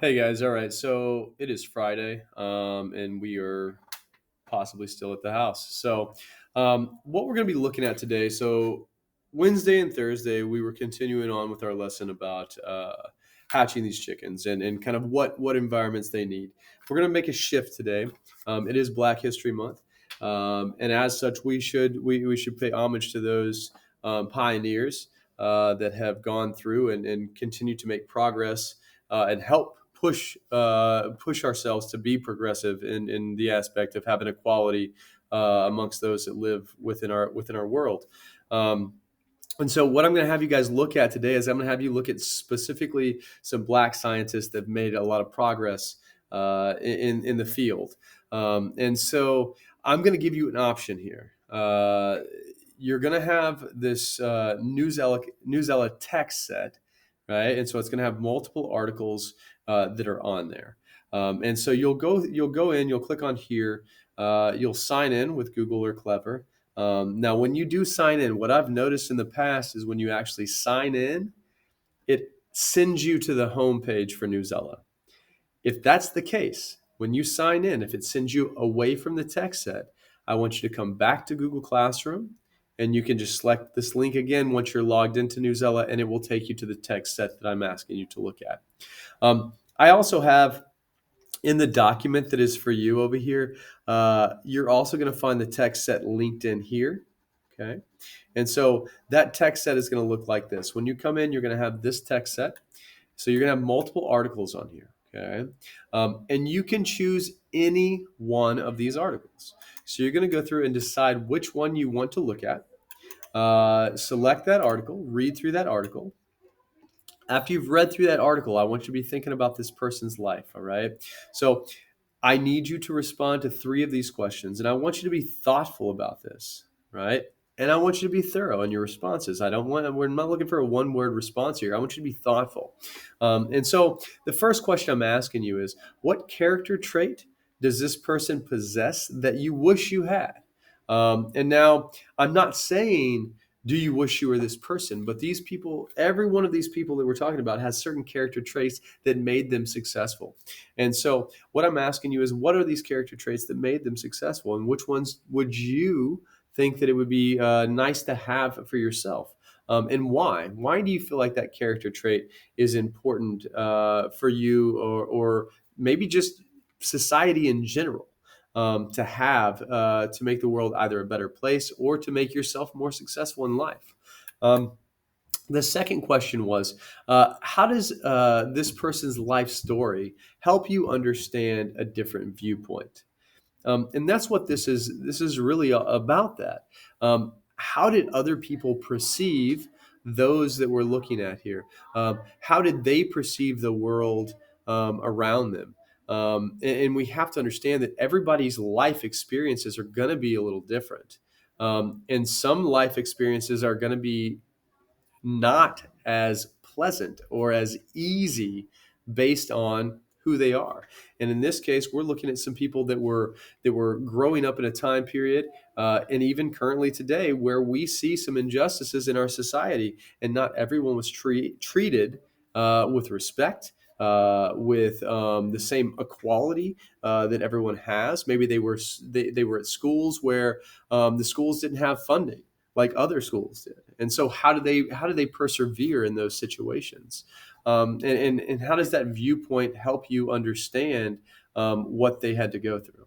Hey guys, all right. So it is Friday, and we are possibly still at the house. What we're going to be looking at today. So, Wednesday and Thursday, we were continuing on with our lesson about hatching these chickens and kind of what environments they need. We're going to make a shift today. It is Black History Month, and as such, we should pay homage to those pioneers that have gone through and continue to make progress and help push ourselves to be progressive in the aspect of having equality amongst those that live within our world. Um, and so, what I'm going to have you guys look at today is I'm going to have you look at specifically some Black scientists that have made a lot of progress in the field. And so, I'm going to give you an option here. You're going to have this Newsella text set, right? And so it's going to have multiple articles that are on there. And so you'll go in, you'll click on here, you'll sign in with Google or Clever. Now, when you do sign in, what I've noticed in the past is when you actually sign in, it sends you to the home page for Newsella. If that's the case, when you sign in, if it sends you away from the text set, I want you to come back to Google Classroom and you can just select this link again once you're logged into Newsella and it will take you to the text set that I'm asking you to look at. I also have in the document that is for you over here, you're also going to find the text set linked in here. Okay. And so that text set is going to look like this. When you come in, you're going to have this text set. So you're going to have multiple articles on here. Okay. And you can choose any one of these articles. So you're going to go through and decide which one you want to look at. Select that article, read through that article. After you've read through that article, I want you to be thinking about this person's life. All right. So I need you to respond to 3 of these questions, and I want you to be thoughtful about this, right? And I want you to be thorough in your responses. We're not looking for a one-word response here. I want you to be thoughtful. And so the first question I'm asking you is, what character trait does this person possess that you wish you had? And now I'm not saying, do you wish you were this person? But these people, every one of these people that we're talking about has certain character traits that made them successful. And so what I'm asking you is, what are these character traits that made them successful? And which ones would you think that it would be nice to have for yourself? And why? Why do you feel like that character trait is important for you, or maybe just society in general? To have to make the world either a better place or to make yourself more successful in life. The second question was, how does this person's life story help you understand a different viewpoint? And that's what this is. This is really about that. How did other people perceive those that we're looking at here? How did they perceive the world around them? And we have to understand that everybody's life experiences are going to be a little different. And some life experiences are going to be not as pleasant or as easy based on who they are. And in this case, we're looking at some people that were growing up in a time period, and even currently today, where we see some injustices in our society, and not everyone was treated with respect. With the same equality that everyone has. Maybe they were at schools where the schools didn't have funding like other schools did. And so how do they persevere in those situations? And how does that viewpoint help you understand what they had to go through?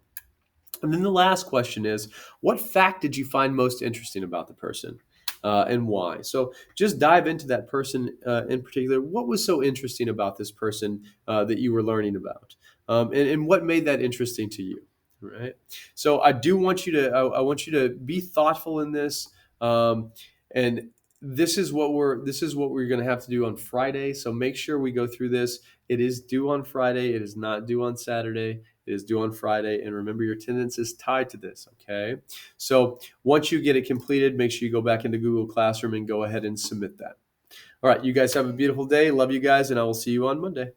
And then the last question is, what fact did you find most interesting about the person? And why? So just dive into that person in particular. What was so interesting about this person that you were learning about? And what made that interesting to you? Right. So I want you to be thoughtful in this. And this is what we're going to have to do on Friday. So make sure we go through this. It is due on Friday. It is not due on Saturday. It is due on Friday. And remember, your attendance is tied to this. Okay. So once you get it completed, make sure you go back into Google Classroom and go ahead and submit that. All right. You guys have a beautiful day. Love you guys. And I will see you on Monday.